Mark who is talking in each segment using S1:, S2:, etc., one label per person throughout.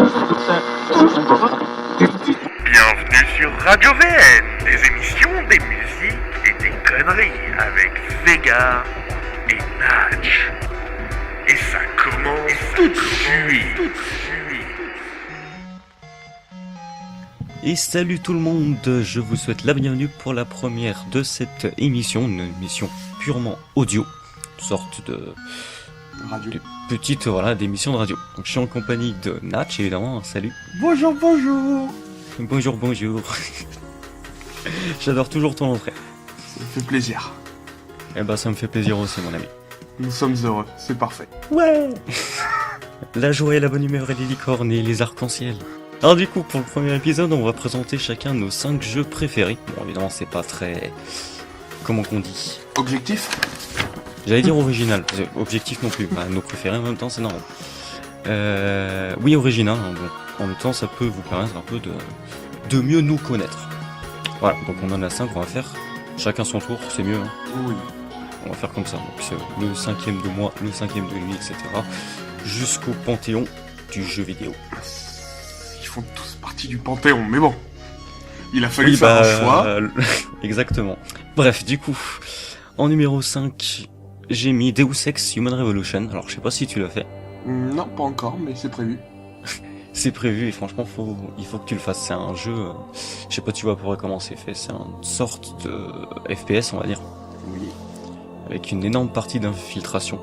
S1: Bienvenue sur Radio VN, des émissions, des musiques et des conneries avec Vega et Natch. Et ça commence tout de suite.
S2: Et salut tout le monde, je vous souhaite la bienvenue pour la première de cette émission, une émission purement audio, une sorte de
S3: radio.
S2: De petite d'émission de radio. Donc je suis en compagnie de Natch évidemment, salut.
S3: Bonjour, bonjour.
S2: Bonjour, bonjour. J'adore toujours ton entrée.
S3: Ça me fait plaisir.
S2: Eh ben ça me fait plaisir aussi mon ami.
S3: Nous sommes heureux, c'est parfait.
S2: Ouais. La joie et la bonne humeur et les licornes et les arcs-en-ciel. Alors du coup, pour le premier épisode, on va présenter chacun nos 5 jeux préférés. Bon, évidemment, c'est pas très... Comment qu'on dit ?
S3: Objectif ?
S2: J'allais dire original. Objectif non plus. Bah, nos préférés en même temps, c'est normal. Oui, original. Hein, bon. En même temps, ça peut vous permettre un peu de mieux nous connaître. Voilà, donc on en a 5, on va faire chacun son tour, c'est mieux. Hein.
S3: Oui.
S2: On va faire comme ça. Donc c'est le 5e de moi, le 5e de lui, etc. Jusqu'au panthéon du jeu vidéo.
S3: Ils font tous partie du panthéon, mais bon. Il a fallu faire un choix.
S2: Exactement. Bref, du coup, en numéro 5, j'ai mis Deus Ex Human Revolution. Alors, je sais pas si tu l'as fait.
S3: Non, pas encore, mais c'est prévu.
S2: C'est prévu et franchement, il faut que tu le fasses. C'est un jeu, je sais pas tu vois pourquoi comment c'est fait. C'est une sorte de FPS, on va dire.
S3: Oui.
S2: Avec une énorme partie d'infiltration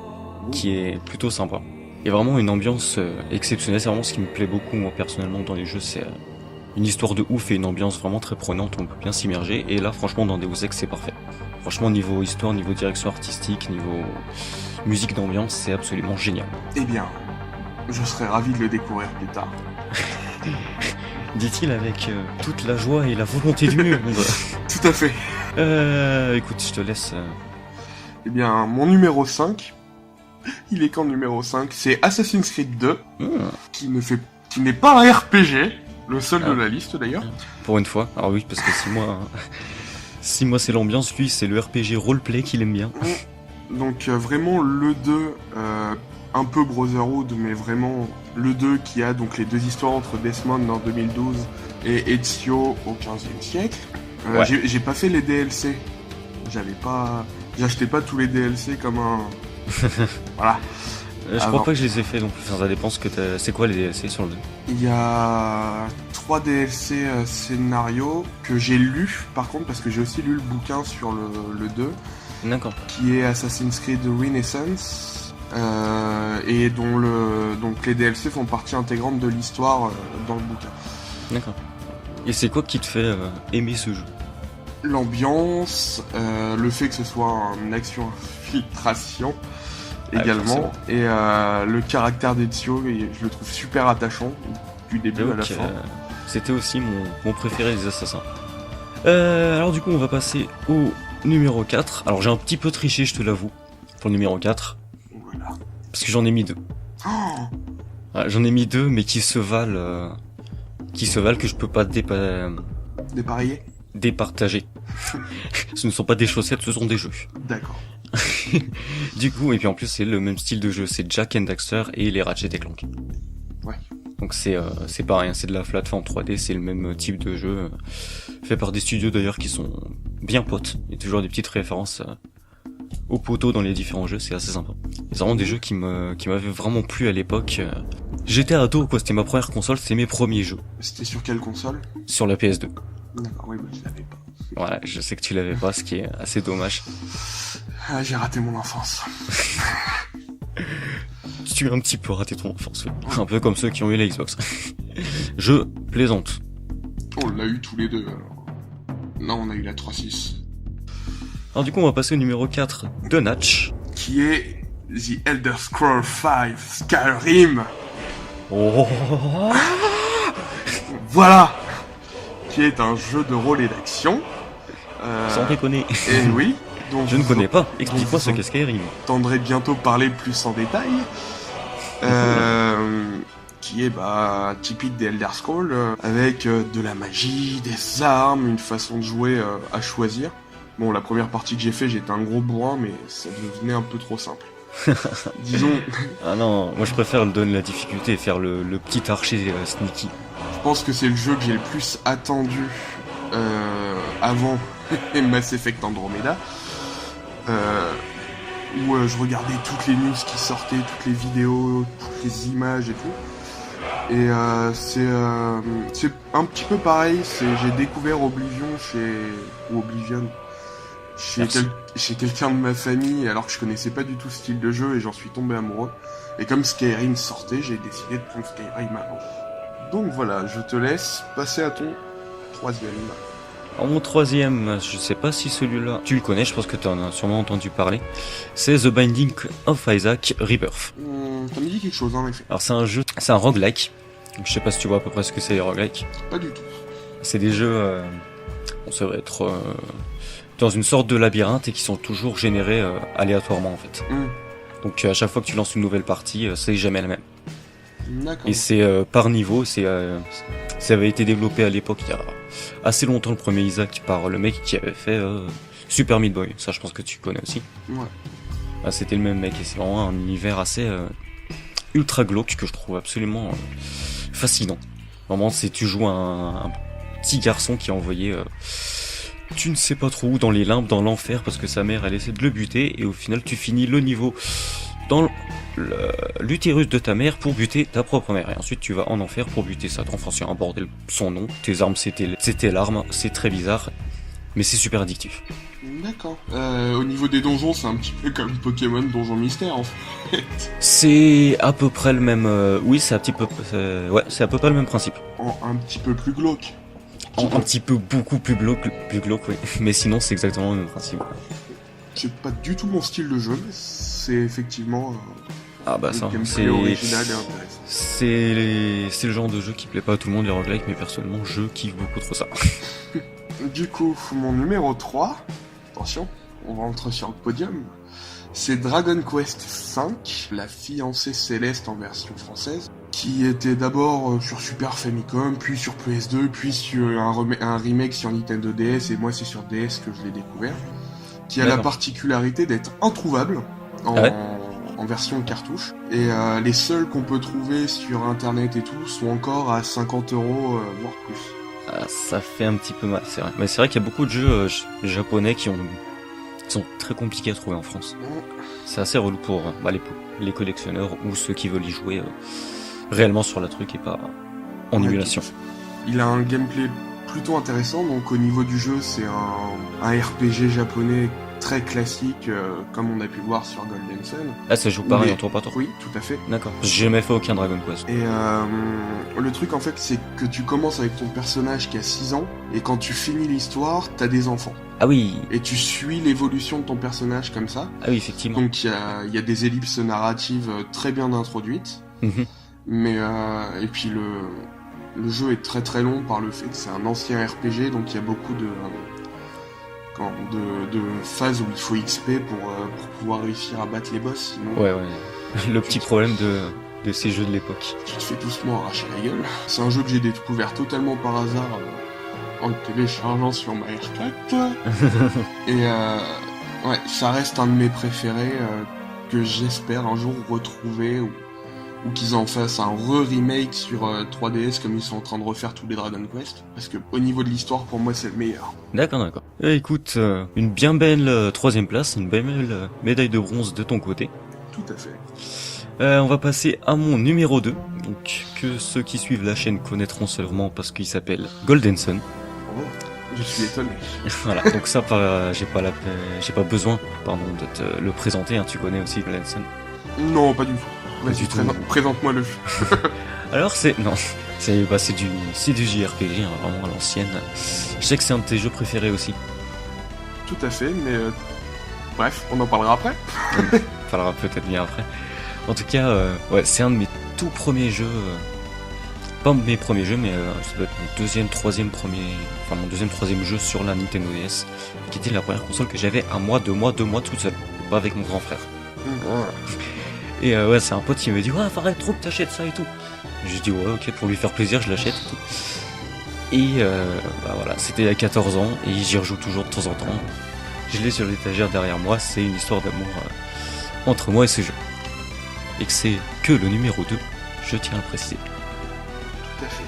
S2: qui est plutôt sympa. Et vraiment une ambiance exceptionnelle. C'est vraiment ce qui me plaît beaucoup, moi, personnellement, dans les jeux. C'est une histoire de ouf et une ambiance vraiment très prenante. On peut bien s'immerger. Et là, franchement, dans Deus Ex, c'est parfait. Franchement, niveau histoire, niveau direction artistique, niveau musique d'ambiance, c'est absolument génial.
S3: Eh bien, je serais ravi de le découvrir plus tard.
S2: Dit-il avec toute la joie et la volonté du monde.
S3: Tout à fait.
S2: Écoute, je te laisse...
S3: Eh bien, mon numéro 5, il est quand numéro 5, c'est Assassin's Creed 2, qui n'est pas un RPG, le seul de la liste d'ailleurs.
S2: Pour une fois, alors oui, parce que si moi c'est l'ambiance, lui c'est le RPG roleplay qu'il aime bien.
S3: Donc vraiment le 2, un peu Brotherhood, mais vraiment le 2 qui a donc les deux histoires entre Desmond en 2012 et Ezio au 15e siècle.
S2: Ouais.
S3: J'ai pas fait les DLC, j'achetais pas tous les DLC comme un... Voilà.
S2: Je crois pas que je les ai fait donc ça dépend ce que t'as... C'est quoi les DLC sur le 2 ?
S3: Il y a 3 DLC scénario que j'ai lu par contre parce que j'ai aussi lu le bouquin sur le 2.
S2: D'accord.
S3: Qui est Assassin's Creed Renaissance et donc les DLC font partie intégrante de l'histoire dans le bouquin.
S2: D'accord. Et c'est quoi qui te fait aimer ce jeu ?
S3: L'ambiance, le fait que ce soit une action infiltration également, et le caractère d'Ezio, je le trouve super attachant du début à la fin.
S2: C'était aussi mon préféré des assassins. Alors du coup on va passer au numéro 4. Alors j'ai un petit peu triché, je te l'avoue, pour le numéro 4.
S3: Voilà.
S2: Parce que j'en ai mis 2. Ouais, j'en ai mis 2 mais qui se valent que je peux pas
S3: Dépareiller.
S2: Départager. Ce ne sont pas des chaussettes, ce sont des jeux.
S3: D'accord.
S2: Du coup, et puis en plus c'est le même style de jeu, c'est Jak and Daxter et les Ratchet & Clank.
S3: Ouais.
S2: Donc c'est pas rien, c'est de la plateforme 3D, c'est le même type de jeu, fait par des studios d'ailleurs qui sont bien potes. Il y a toujours des petites références aux poteaux dans les différents jeux, c'est assez sympa. C'est vraiment des jeux qui m'avaient vraiment plu à l'époque. J'étais ado quoi, c'était ma première console, c'était mes premiers jeux.
S3: C'était sur quelle console ?
S2: Sur la PS2.
S3: D'accord, oui, bah, je l'avais pas.
S2: Voilà, je sais que tu l'avais pas, ce qui est assez dommage.
S3: Ah, j'ai raté mon enfance.
S2: Tu as un petit peu raté ton enfance, oui. Un peu comme ceux qui ont eu la Xbox. Je plaisante.
S3: On l'a eu tous les deux, alors. Non, on a eu la 3.6.
S2: Alors du coup, on va passer au numéro 4 de Natch.
S3: Qui est The Elder Scrolls V Skyrim.
S2: Oh.
S3: Voilà. Qui est un jeu de rôle et d'action.
S2: Sans déconner.
S3: Et oui. Donc
S2: je ne connais pas. Explique-moi ce qu'est Skyrim.
S3: T'entendrai bientôt parler plus en détail. Qui est typique des Elder Scrolls, avec de la magie, des armes, une façon de jouer à choisir. Bon, la première partie que j'ai fait, j'étais un gros bourrin, mais ça devenait un peu trop simple. Disons,
S2: Ah non, moi je préfère le donner la difficulté et faire le petit archer sneaky.
S3: je pense que c'est le jeu que j'ai le plus attendu avant Mass Effect Andromeda. Où je regardais toutes les news qui sortaient, toutes les vidéos, toutes les images et tout. Et c'est un petit peu pareil, j'ai découvert Oblivion chez quelqu'un de ma famille, alors que je connaissais pas du tout ce style de jeu et j'en suis tombé amoureux. Et comme Skyrim sortait, j'ai décidé de prendre Skyrim avant. Donc voilà, je te laisse passer à ton troisième.
S2: Alors, mon troisième, je sais pas si celui-là, tu le connais, je pense que tu en as sûrement entendu parler. C'est The Binding of Isaac Rebirth.
S3: Ça me dit quelque chose en effet.
S2: Alors c'est un jeu, c'est un roguelike. Je sais pas si tu vois à peu près ce que c'est les roguelikes.
S3: Pas du tout.
S2: C'est des jeux, ça va être dans une sorte de labyrinthe et qui sont toujours générés aléatoirement en fait. Donc à chaque fois que tu lances une nouvelle partie, c'est jamais la même.
S3: D'accord.
S2: Et c'est par niveau, ça avait été développé à l'époque il y a assez longtemps, le premier Isaac, par le mec qui avait fait Super Meat Boy. Ça je pense que tu connais aussi.
S3: Ouais.
S2: Ah, c'était le même mec et c'est vraiment un univers assez ultra glauque que je trouve absolument fascinant. Vraiment, tu joues un petit garçon qui est envoyé tu ne sais pas trop où, dans les limbes, dans l'enfer, parce que sa mère elle essaie de le buter et au final tu finis le niveau dans l'utérus de ta mère pour buter ta propre mère. Et ensuite tu vas en enfer pour buter Satan. Enfin c'est un bordel son nom. Tes armes c'était l'arme. C'est très bizarre. Mais c'est super addictif.
S3: D'accord. Au niveau des donjons, c'est un petit peu comme Pokémon Donjon Mystère en fait.
S2: C'est à peu près le même... oui c'est un petit peu... c'est à peu près le même principe.
S3: Un petit peu plus glauque.
S2: Un petit peu beaucoup plus glauque, oui. Mais sinon c'est exactement le même principe.
S3: C'est pas du tout mon style de jeu, mais c'est effectivement
S2: ah bah ça,
S3: gameplay original et intéressant.
S2: C'est le genre de jeu qui plaît pas à tout le monde, les roguelikes, mais personnellement je kiffe beaucoup trop ça.
S3: Du coup, mon numéro 3, attention, on rentre sur le podium, c'est Dragon Quest V, la fiancée céleste en version française, qui était d'abord sur Super Famicom, puis sur PS2, puis sur un remake sur Nintendo DS, et moi c'est sur DS que je l'ai découvert, qui a la particularité d'être introuvable en version cartouche, et les seuls qu'on peut trouver sur internet et tout sont encore à 50€, voire plus.
S2: Ah, ça fait un petit peu mal, c'est vrai. Mais c'est vrai qu'il y a beaucoup de jeux japonais qui sont très compliqués à trouver en France. C'est assez relou pour les collectionneurs ou ceux qui veulent y jouer réellement sur la truc et pas en émulation.
S3: Il a un gameplay plutôt intéressant, donc au niveau du jeu c'est un RPG japonais très classique, comme on a pu le voir sur Golden Sun.
S2: Ah, ça joue pareil en tour par tour.
S3: Oui, tout à fait.
S2: D'accord. J'ai jamais fait aucun Dragon Quest.
S3: Et le truc en fait c'est que tu commences avec ton personnage qui a 6 ans, et quand tu finis l'histoire, t'as des enfants.
S2: Ah oui.
S3: Et tu suis l'évolution de ton personnage comme ça.
S2: Ah oui, effectivement.
S3: Donc il y a des ellipses narratives très bien introduites. Mais et puis le jeu est très très long par le fait que c'est un ancien RPG, donc il y a beaucoup de phases où il faut XP pour pouvoir réussir à battre les boss, sinon...
S2: Ouais. Le petit problème de ces jeux de l'époque.
S3: Tu te fais doucement arracher la gueule. C'est un jeu que j'ai découvert totalement par hasard en le téléchargeant sur ma R4. Et ça reste un de mes préférés que j'espère un jour retrouver, ou qu'ils en fassent un remake sur 3DS comme ils sont en train de refaire tous les Dragon Quest, parce que au niveau de l'histoire pour moi c'est le meilleur.
S2: D'accord. Écoute, une bien belle troisième place, une belle médaille de bronze de ton côté.
S3: Tout à fait.
S2: On va passer à mon numéro 2, donc que ceux qui suivent la chaîne connaîtront seulement parce qu'il s'appelle Golden Sun.
S3: Oh, je suis étonné.
S2: Voilà, donc ça j'ai pas besoin de te le présenter, hein, tu connais aussi Golden Sun.
S3: Non, pas du tout. Vas-y, présente-moi le jeu.
S2: Alors c'est du JRPG, hein, vraiment à l'ancienne. Je sais que c'est un de tes jeux préférés aussi.
S3: Tout à fait, mais bref, on en parlera après.
S2: On parlera peut-être bien après. En tout cas, c'est un de mes tout premiers jeux. Pas mes premiers jeux, mais ça doit être mon deuxième, troisième jeu sur la Nintendo DS, qui était la première console que j'avais 1 mois, 2 mois tout seul, pas avec mon grand frère. Et c'est un pote qui me dit ouais, arrête trop que t'achètes ça et tout. J'ai dit ouais, ok, pour lui faire plaisir, je l'achète et tout. Et voilà, c'était il y a 14 ans et j'y rejoue toujours de temps en temps. Je l'ai sur l'étagère derrière moi, c'est une histoire d'amour entre moi et ce jeu. et que c'est que le numéro 2, je tiens à le préciser.
S3: Tout à fait.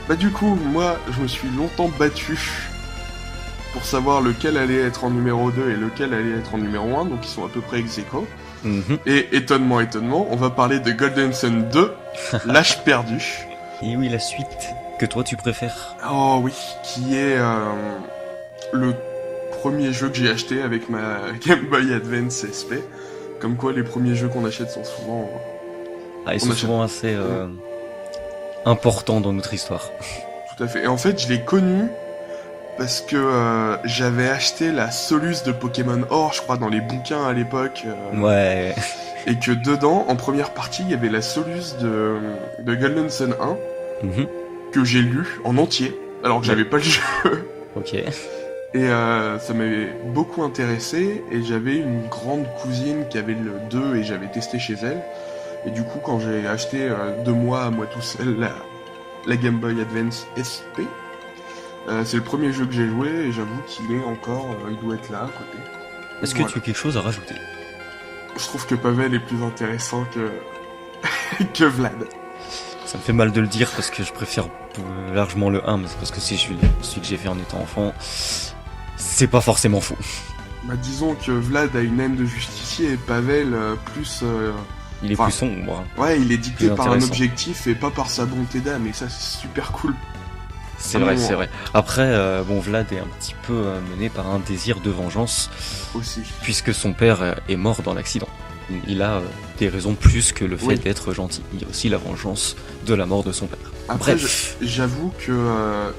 S3: Bah du coup, moi, je me suis longtemps battu pour savoir lequel allait être en numéro 2 et lequel allait être en numéro 1, donc ils sont à peu près ex-aequo. Et étonnement, on va parler de Golden Sun 2, L'âge perdu.
S2: Et oui, la suite que toi tu préfères.
S3: Oh oui, qui est le premier jeu que j'ai acheté avec ma Game Boy Advance SP. Comme quoi, les premiers jeux qu'on achète sont souvent...
S2: Ils sont souvent assez importants dans notre histoire.
S3: Tout à fait. Et en fait, je l'ai connu parce que j'avais acheté la Solus de Pokémon Or, je crois, dans les bouquins à l'époque.
S2: Ouais.
S3: Et que dedans, en première partie, il y avait la Solus de Golden Sun 1, que j'ai lu en entier, alors que j'avais pas le jeu.
S2: Ok.
S3: Et ça m'avait beaucoup intéressé, et j'avais une grande cousine qui avait le 2, et j'avais testé chez elle. Et du coup, quand j'ai acheté 2 mois à moi tout seul la Game Boy Advance SP, c'est le premier jeu que j'ai joué, et j'avoue qu'il est encore... il doit être là, à côté.
S2: Est-ce que tu as quelque chose à rajouter?
S3: Je trouve que Pavel est plus intéressant que... que Vlad.
S2: Ça me fait mal de le dire parce que je préfère largement le 1, mais c'est parce que c'est celui que j'ai fait en étant enfant. C'est pas forcément faux.
S3: Bah disons que Vlad a une haine de justicier et Pavel plus...
S2: Il est plus sombre.
S3: Ouais, il est dicté par un objectif et pas par sa bonté d'âme, et ça c'est super cool.
S2: C'est vrai, c'est vrai. Après, Vlad est un petit peu mené par un désir de vengeance.
S3: Aussi.
S2: Puisque son père est mort dans l'accident. Il a des raisons plus que le fait d'être gentil. Il y a aussi la vengeance de la mort de son père.
S3: Après, j'avoue que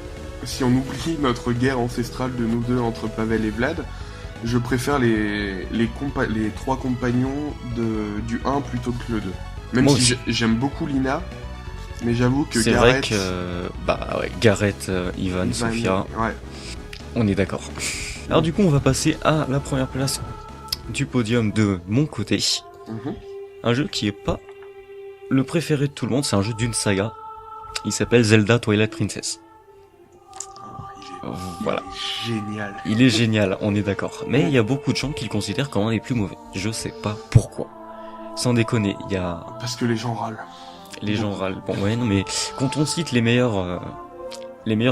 S3: si on oublie notre guerre ancestrale de nous deux entre Pavel et Vlad, je préfère les 3 compagnons du 1 plutôt que le 2. Même
S2: moi
S3: si j'aime beaucoup Lina, mais j'avoue que
S2: c'est
S3: Gareth...
S2: vrai que... Gareth, Ivan, Sophia...
S3: Ouais.
S2: On est d'accord. Alors du coup, on va passer à la première place du podium de mon côté. Un jeu qui est pas le préféré de tout le monde, c'est un jeu d'une saga. Il s'appelle Zelda Twilight Princess. Voilà.
S3: Il est génial.
S2: Il est génial, on est d'accord. Mais il y a beaucoup de gens qui le considèrent comme un des plus mauvais. Je sais pas pourquoi. Sans déconner, il y a...
S3: Parce que les gens râlent.
S2: Les gens râlent. Bon, ouais, non, mais quand on cite les meilleurs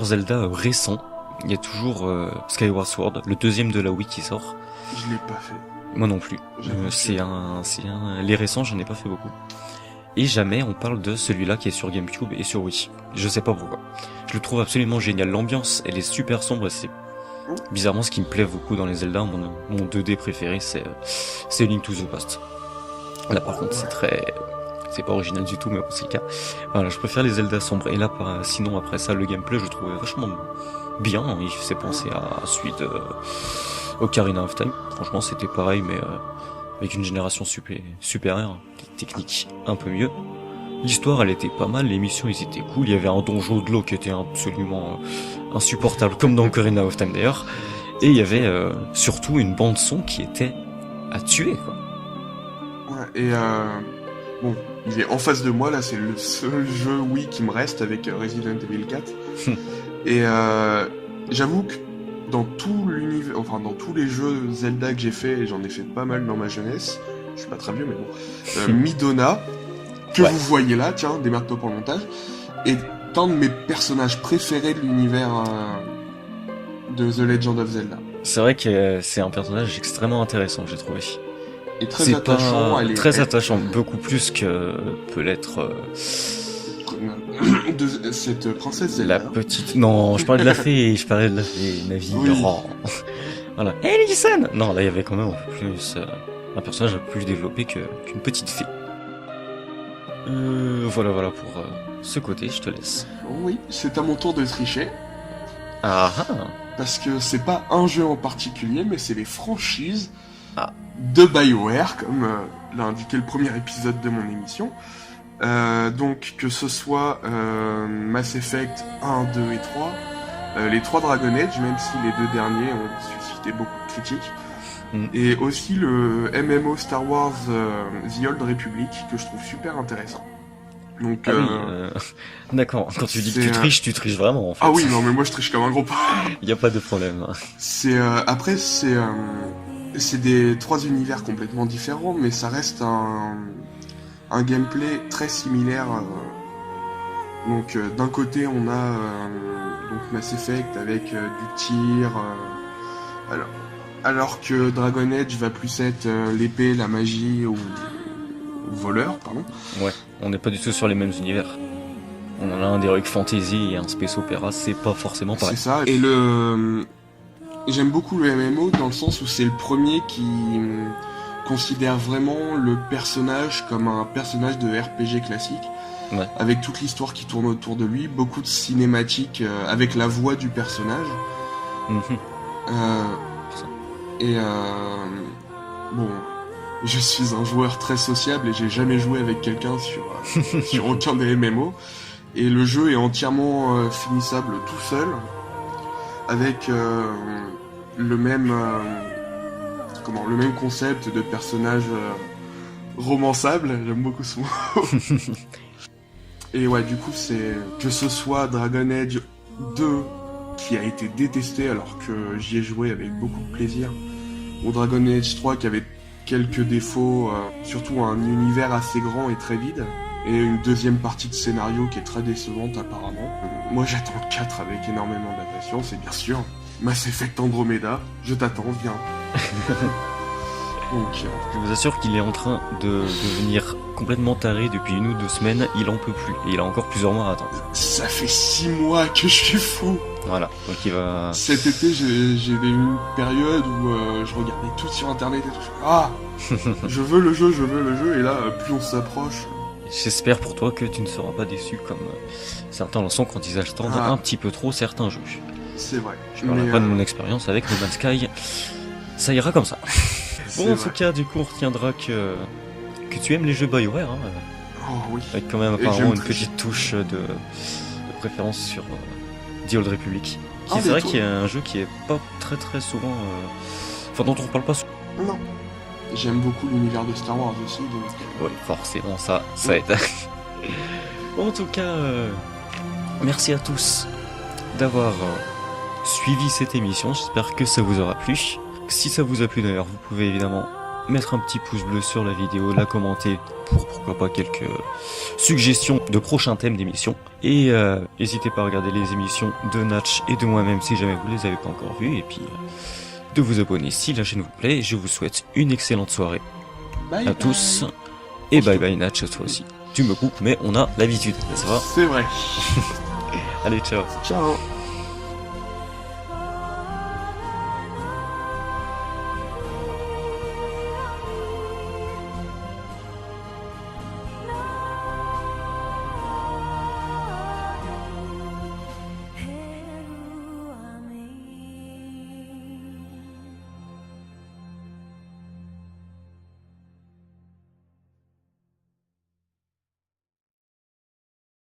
S2: Zelda récents, il y a toujours Skyward Sword, le deuxième de la Wii qui sort.
S3: Je l'ai pas fait.
S2: Moi non plus. Les récents, j'en ai pas fait beaucoup. Et jamais on parle de celui-là qui est sur GameCube et sur Wii. Je sais pas pourquoi. Je le trouve absolument génial. L'ambiance, elle est super sombre et c'est bizarrement ce qui me plaît beaucoup dans les Zelda. Mon 2D préféré, c'est Link to the Past. Là par contre, c'est pas original du tout, mais bon, c'est le cas. Voilà, je préfère les Zelda sombres. Et là, sinon après ça, le gameplay, je le trouvais vachement bien. Il faisait penser à celui de Ocarina of Time. Franchement, c'était pareil, mais avec une génération supérieure, des techniques un peu mieux. L'histoire, elle était pas mal, les missions, ils étaient cool. Il y avait un donjon de l'eau qui était absolument insupportable, comme dans Ocarina of Time d'ailleurs. Et il y avait surtout une bande son qui était à tuer, quoi.
S3: Ouais, et bon, il est en face de moi, là, c'est le seul jeu Wii qui me reste avec Resident Evil 4. Et j'avoue que dans tout l'univers, enfin dans tous les jeux Zelda que j'ai fait, et j'en ai fait pas mal dans ma jeunesse, je suis pas très vieux mais bon, Midona, que vous voyez là, tiens, démerde-toi pour le montage, est un de mes personnages préférés de l'univers de The Legend of Zelda.
S2: C'est vrai que c'est un personnage extrêmement intéressant, j'ai trouvé.
S3: Et très attachant.
S2: Attachant, beaucoup plus que peut l'être
S3: de cette princesse Zelda.
S2: La petite... Non, je parlais de la fée, Navi.
S3: Oui.
S2: Oh. Voilà. Hey, listen. Non, là, il y avait quand même un peu plus... un personnage un peu plus développé qu'une petite fée. Voilà pour ce côté, je te laisse.
S3: Oui, c'est à mon tour de tricher.
S2: Ah.
S3: Parce que c'est pas un jeu en particulier, mais c'est les franchises de BioWare, comme l'a indiqué le premier épisode de mon émission. Donc que ce soit Mass Effect 1, 2 et 3, les 3 Dragon Age, même si les 2 derniers ont suscité beaucoup de critiques, et aussi le MMO Star Wars The Old Republic, que je trouve super intéressant. Donc,
S2: d'accord, quand tu dis que tu triches vraiment en fait.
S3: Ah oui, non mais moi je triche comme un gros pas.
S2: Y a pas de problème.
S3: Après c'est des 3 univers complètement différents, mais ça reste un gameplay très similaire. Donc d'un côté on a donc Mass Effect avec du tir, alors que Dragon Age va plus être l'épée, la magie ou voleur, pardon.
S2: Ouais, on n'est pas du tout sur les mêmes univers. On en a un d'Heroic Fantasy et un Space Opera, c'est pas forcément pareil.
S3: C'est ça, et j'aime beaucoup le MMO dans le sens où c'est le premier qui considère vraiment le personnage comme un personnage de RPG classique.
S2: Ouais.
S3: Avec toute l'histoire qui tourne autour de lui, beaucoup de cinématiques avec la voix du personnage. Bon, je suis un joueur très sociable et j'ai jamais joué avec quelqu'un sur aucun des MMO. Et le jeu est entièrement finissable tout seul, avec le même concept de personnage romançable. J'aime beaucoup ce mot. Et ouais, du coup, c'est que ce soit Dragon Age 2 qui a été détesté alors que j'y ai joué avec beaucoup de plaisir, ou Dragon Age 3 qui avait quelques défauts, surtout un univers assez grand et très vide, et une deuxième partie de scénario qui est très décevante apparemment. Moi j'attends le 4 avec énormément d'impatience, et bien sûr, Mass Effect Andromeda, je t'attends, viens. Donc,
S2: je vous assure qu'il est en train de devenir complètement taré depuis 1 ou 2 semaines, il en peut plus, et il a encore plusieurs mois à attendre.
S3: Ça fait 6 mois que je suis fou.
S2: Voilà, donc il va...
S3: Cet été, j'ai eu une période où je regardais tout sur internet et tout. Ah, je veux le jeu, et là, plus on s'approche...
S2: J'espère pour toi que tu ne seras pas déçu comme certains le sont quand ils attendent un petit peu trop certains jeux.
S3: C'est vrai.
S2: Je parle pas de mon expérience avec No Man's Sky, ça ira comme ça. Bon, en tout cas, du coup, on retiendra que tu aimes les jeux BioWare, hein,
S3: oh, oui.
S2: Avec quand même apparemment une petite touche de préférence sur The Old Republic. C'est vrai qu'il y a un jeu qui est pas très souvent... Enfin, dont on parle pas souvent.
S3: Non. J'aime beaucoup l'univers de Star Wars aussi, donc...
S2: Oui, forcément, ça aide. Bon, en tout cas, merci à tous d'avoir suivi cette émission, j'espère que ça vous aura plu. Si ça vous a plu d'ailleurs, vous pouvez évidemment mettre un petit pouce bleu sur la vidéo, la commenter pour pourquoi pas quelques suggestions de prochains thèmes d'émissions. Et n'hésitez pas à regarder les émissions de Natch et de moi-même si jamais vous les avez pas encore vues. Et puis de vous abonner si la chaîne vous plaît. Je vous souhaite une excellente soirée à tous. Et bye bye Natch, toi aussi. Tu me coupes mais on a l'habitude, ça va?
S3: C'est vrai.
S2: Allez, ciao.
S3: Ciao.